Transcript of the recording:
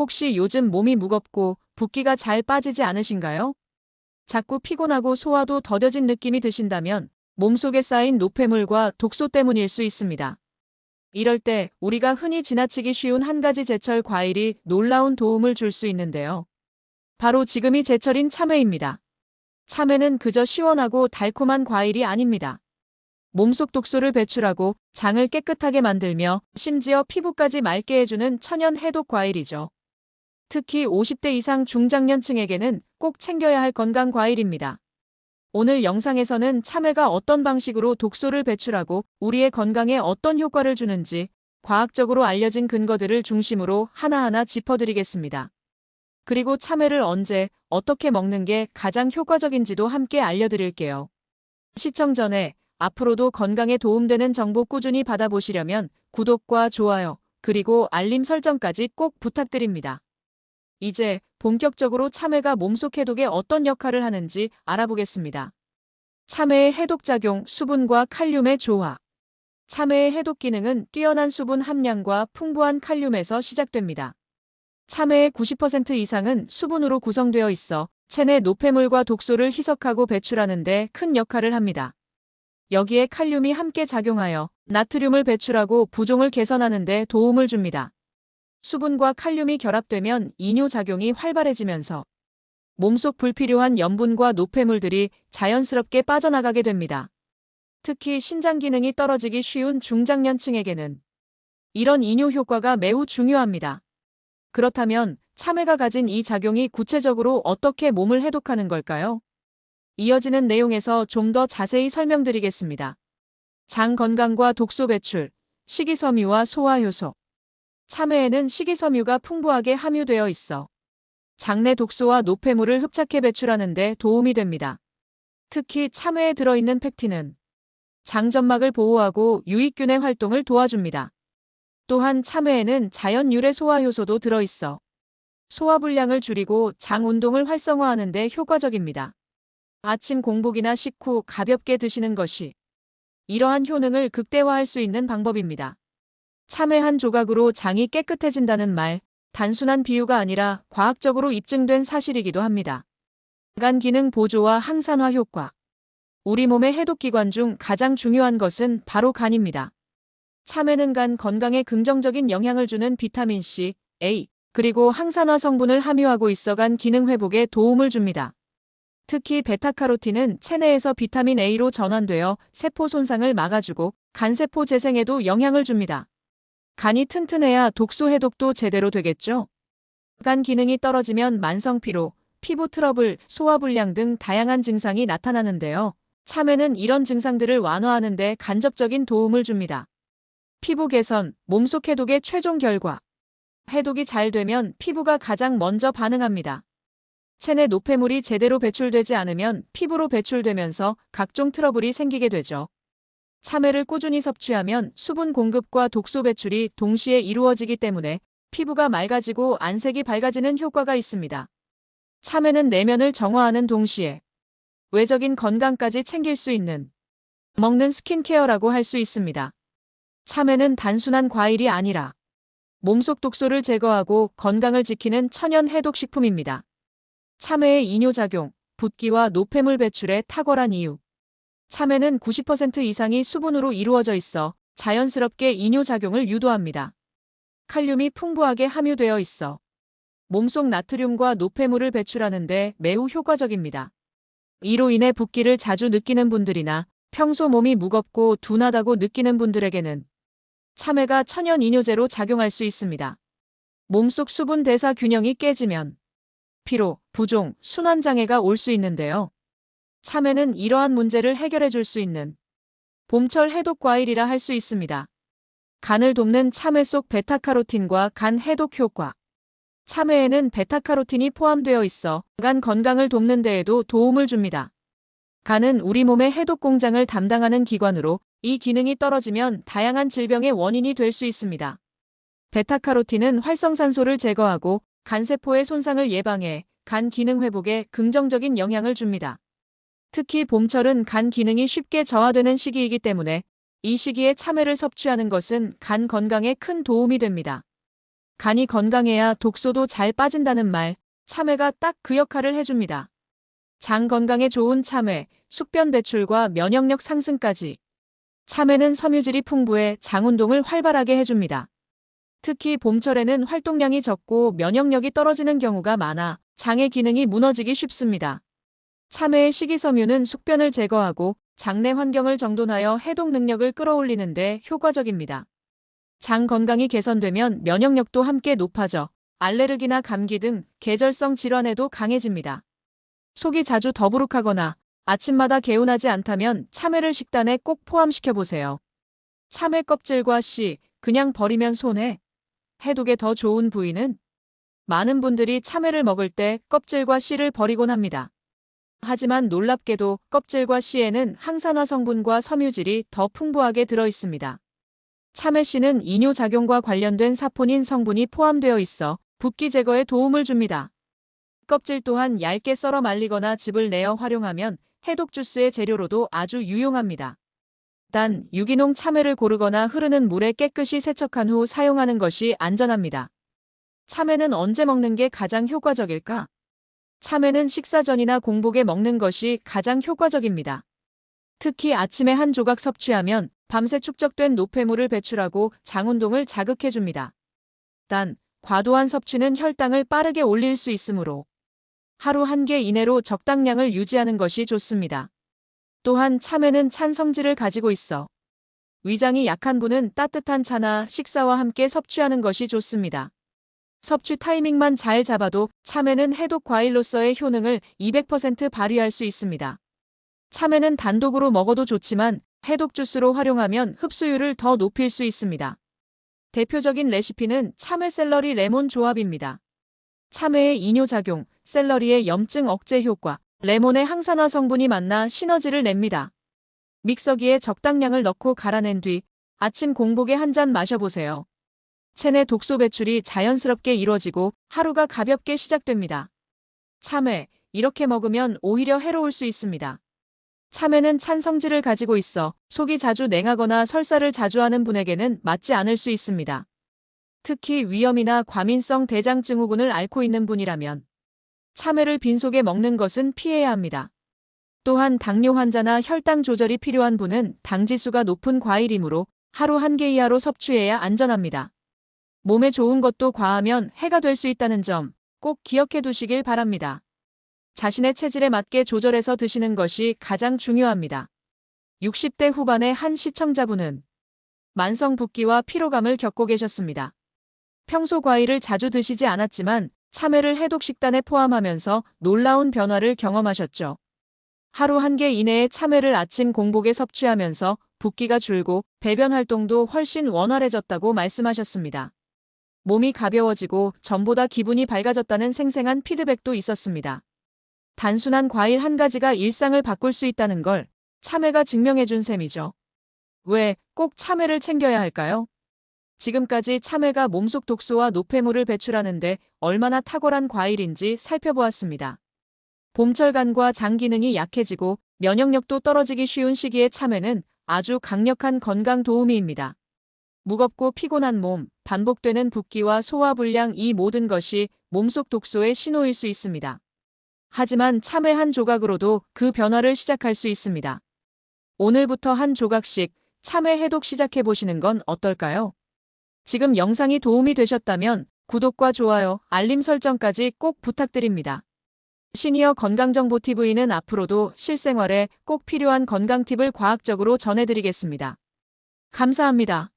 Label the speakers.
Speaker 1: 혹시 요즘 몸이 무겁고 붓기가 잘 빠지지 않으신가요? 자꾸 피곤하고 소화도 더뎌진 느낌이 드신다면 몸속에 쌓인 노폐물과 독소 때문일 수 있습니다. 이럴 때 우리가 흔히 지나치기 쉬운 한 가지 제철 과일이 놀라운 도움을 줄 수 있는데요. 바로 지금이 제철인 참외입니다. 참외는 그저 시원하고 달콤한 과일이 아닙니다. 몸속 독소를 배출하고 장을 깨끗하게 만들며 심지어 피부까지 맑게 해주는 천연 해독 과일이죠. 특히 50대 이상 중장년층에게는 꼭 챙겨야 할 건강 과일입니다. 오늘 영상에서는 참외가 어떤 방식으로 독소를 배출하고 우리의 건강에 어떤 효과를 주는지 과학적으로 알려진 근거들을 중심으로 하나하나 짚어드리겠습니다. 그리고 참외를 언제, 어떻게 먹는 게 가장 효과적인지도 함께 알려드릴게요. 시청 전에 앞으로도 건강에 도움되는 정보 꾸준히 받아보시려면 구독과 좋아요, 그리고 알림 설정까지 꼭 부탁드립니다. 이제 본격적으로 참외가 몸속 해독에 어떤 역할을 하는지 알아보겠습니다. 참외의 해독작용, 수분과 칼륨의 조화. 참외의 해독 기능은 뛰어난 수분 함량과 풍부한 칼륨에서 시작됩니다. 참외의 90% 이상은 수분으로 구성되어 있어 체내 노폐물과 독소를 희석하고 배출하는 데 큰 역할을 합니다. 여기에 칼륨이 함께 작용하여 나트륨을 배출하고 부종을 개선하는 데 도움을 줍니다. 수분과 칼륨이 결합되면 이뇨작용이 활발해지면서 몸속 불필요한 염분과 노폐물들이 자연스럽게 빠져나가게 됩니다. 특히 신장 기능이 떨어지기 쉬운 중장년층에게는 이런 이뇨 효과가 매우 중요합니다. 그렇다면 참외가 가진 이 작용이 구체적으로 어떻게 몸을 해독하는 걸까요? 이어지는 내용에서 좀 더 자세히 설명드리겠습니다. 장 건강과 독소 배출, 식이섬유와 소화효소. 참외에는 식이섬유가 풍부하게 함유되어 있어 장내 독소와 노폐물을 흡착해 배출하는 데 도움이 됩니다. 특히 참외에 들어있는 펙틴은 장점막을 보호하고 유익균의 활동을 도와줍니다. 또한 참외에는 자연 유래 소화효소도 들어있어 소화불량을 줄이고 장 운동을 활성화하는 데 효과적입니다. 아침 공복이나 식후 가볍게 드시는 것이 이러한 효능을 극대화할 수 있는 방법입니다. 참외 한 조각으로 장이 깨끗해진다는 말, 단순한 비유가 아니라 과학적으로 입증된 사실이기도 합니다. 간 기능 보조와 항산화 효과. 우리 몸의 해독기관 중 가장 중요한 것은 바로 간입니다. 참외는 간 건강에 긍정적인 영향을 주는 비타민 C, A, 그리고 항산화 성분을 함유하고 있어 간 기능 회복에 도움을 줍니다. 특히 베타카로틴은 체내에서 비타민 A로 전환되어 세포 손상을 막아주고 간세포 재생에도 영향을 줍니다. 간이 튼튼해야 독소 해독도 제대로 되겠죠? 간 기능이 떨어지면 만성 피로, 피부 트러블, 소화불량 등 다양한 증상이 나타나는데요. 참외는 이런 증상들을 완화하는 데 간접적인 도움을 줍니다. 피부 개선, 몸속 해독의 최종 결과. 해독이 잘 되면 피부가 가장 먼저 반응합니다. 체내 노폐물이 제대로 배출되지 않으면 피부로 배출되면서 각종 트러블이 생기게 되죠. 참외를 꾸준히 섭취하면 수분 공급과 독소 배출이 동시에 이루어지기 때문에 피부가 맑아지고 안색이 밝아지는 효과가 있습니다. 참외는 내면을 정화하는 동시에 외적인 건강까지 챙길 수 있는 먹는 스킨케어라고 할 수 있습니다. 참외는 단순한 과일이 아니라 몸속 독소를 제거하고 건강을 지키는 천연 해독식품입니다. 참외의 이뇨작용, 붓기와 노폐물 배출에 탁월한 이유. 참외는 90% 이상이 수분으로 이루어져 있어 자연스럽게 이뇨작용을 유도합니다. 칼륨이 풍부하게 함유되어 있어 몸속 나트륨과 노폐물을 배출하는 데 매우 효과적입니다. 이로 인해 붓기를 자주 느끼는 분들이나 평소 몸이 무겁고 둔하다고 느끼는 분들에게는 참외가 천연 이뇨제로 작용할 수 있습니다. 몸속 수분 대사 균형이 깨지면 피로, 부종, 순환장애가 올 수 있는데요. 참외는 이러한 문제를 해결해 줄 수 있는 봄철 해독 과일이라 할 수 있습니다. 간을 돕는 참외 속 베타카로틴과 간 해독 효과. 참외에는 베타카로틴이 포함되어 있어 간 건강을 돕는 데에도 도움을 줍니다. 간은 우리 몸의 해독 공장을 담당하는 기관으로 이 기능이 떨어지면 다양한 질병의 원인이 될 수 있습니다. 베타카로틴은 활성산소를 제거하고 간세포의 손상을 예방해 간 기능 회복에 긍정적인 영향을 줍니다. 특히 봄철은 간 기능이 쉽게 저하되는 시기이기 때문에 이 시기에 참외를 섭취하는 것은 간 건강에 큰 도움이 됩니다. 간이 건강해야 독소도 잘 빠진다는 말, 참외가 딱 그 역할을 해줍니다. 장 건강에 좋은 참외, 숙변 배출과 면역력 상승까지. 참외는 섬유질이 풍부해 장 운동을 활발하게 해줍니다. 특히 봄철에는 활동량이 적고 면역력이 떨어지는 경우가 많아 장의 기능이 무너지기 쉽습니다. 참외의 식이섬유는 숙변을 제거하고 장내 환경을 정돈하여 해독 능력을 끌어올리는 데 효과적입니다. 장 건강이 개선되면 면역력도 함께 높아져 알레르기나 감기 등 계절성 질환에도 강해집니다. 속이 자주 더부룩하거나 아침마다 개운하지 않다면 참외를 식단에 꼭 포함시켜 보세요. 참외 껍질과 씨, 그냥 버리면 손해. 해독에 더 좋은 부위는? 많은 분들이 참외를 먹을 때 껍질과 씨를 버리곤 합니다. 하지만 놀랍게도 껍질과 씨에는 항산화 성분과 섬유질이 더 풍부하게 들어 있습니다. 참외 씨는 이뇨작용과 관련된 사포닌 성분이 포함되어 있어 붓기 제거에 도움을 줍니다. 껍질 또한 얇게 썰어 말리거나 즙을 내어 활용하면 해독 주스의 재료로도 아주 유용합니다. 단, 유기농 참외를 고르거나 흐르는 물에 깨끗이 세척한 후 사용하는 것이 안전합니다. 참외는 언제 먹는 게 가장 효과적일까? 참외는 식사 전이나 공복에 먹는 것이 가장 효과적입니다. 특히 아침에 한 조각 섭취하면 밤새 축적된 노폐물을 배출하고 장 운동을 자극해줍니다. 단, 과도한 섭취는 혈당을 빠르게 올릴 수 있으므로 하루 1개 이내로 적당량을 유지하는 것이 좋습니다. 또한 참외는 찬 성질을 가지고 있어 위장이 약한 분은 따뜻한 차나 식사와 함께 섭취하는 것이 좋습니다. 섭취 타이밍만 잘 잡아도 참외는 해독 과일로서의 효능을 200% 발휘할 수 있습니다. 참외는 단독으로 먹어도 좋지만 해독 주스로 활용하면 흡수율을 더 높일 수 있습니다. 대표적인 레시피는 참외 샐러리 레몬 조합입니다. 참외의 이뇨작용, 샐러리의 염증 억제 효과, 레몬의 항산화 성분이 만나 시너지를 냅니다. 믹서기에 적당량을 넣고 갈아낸 뒤 아침 공복에 한 잔 마셔보세요. 체내 독소 배출이 자연스럽게 이루어지고 하루가 가볍게 시작됩니다. 참외, 이렇게 먹으면 오히려 해로울 수 있습니다. 참외는 찬 성질을 가지고 있어 속이 자주 냉하거나 설사를 자주 하는 분에게는 맞지 않을 수 있습니다. 특히 위염이나 과민성 대장 증후군을 앓고 있는 분이라면 참외를 빈속에 먹는 것은 피해야 합니다. 또한 당뇨 환자나 혈당 조절이 필요한 분은 당지수가 높은 과일이므로 하루 1개 이하로 섭취해야 안전합니다. 몸에 좋은 것도 과하면 해가 될 수 있다는 점 꼭 기억해 두시길 바랍니다. 자신의 체질에 맞게 조절해서 드시는 것이 가장 중요합니다. 60대 후반의 한 시청자분은 만성 붓기와 피로감을 겪고 계셨습니다. 평소 과일을 자주 드시지 않았지만 참외를 해독 식단에 포함하면서 놀라운 변화를 경험하셨죠. 하루 1개 이내에 참외를 아침 공복에 섭취하면서 붓기가 줄고 배변 활동도 훨씬 원활해졌다고 말씀하셨습니다. 몸이 가벼워지고 전보다 기분이 밝아졌다는 생생한 피드백도 있었습니다. 단순한 과일 한 가지가 일상을 바꿀 수 있다는 걸 참외가 증명해준 셈이죠. 왜 꼭 참외를 챙겨야 할까요? 지금까지 참외가 몸속 독소와 노폐물을 배출하는데 얼마나 탁월한 과일인지 살펴보았습니다. 봄철 간과 장 기능이 약해지고 면역력도 떨어지기 쉬운 시기에 참외는 아주 강력한 건강 도우미입니다. 무겁고 피곤한 몸, 반복되는 붓기와 소화불량 이 모든 것이 몸속 독소의 신호일 수 있습니다. 하지만 참외 한 조각으로도 그 변화를 시작할 수 있습니다. 오늘부터 한 조각씩 참외 해독 시작해 보시는 건 어떨까요? 지금 영상이 도움이 되셨다면 구독과 좋아요, 알림 설정까지 꼭 부탁드립니다. 시니어 건강정보TV는 앞으로도 실생활에 꼭 필요한 건강 팁을 과학적으로 전해드리겠습니다. 감사합니다.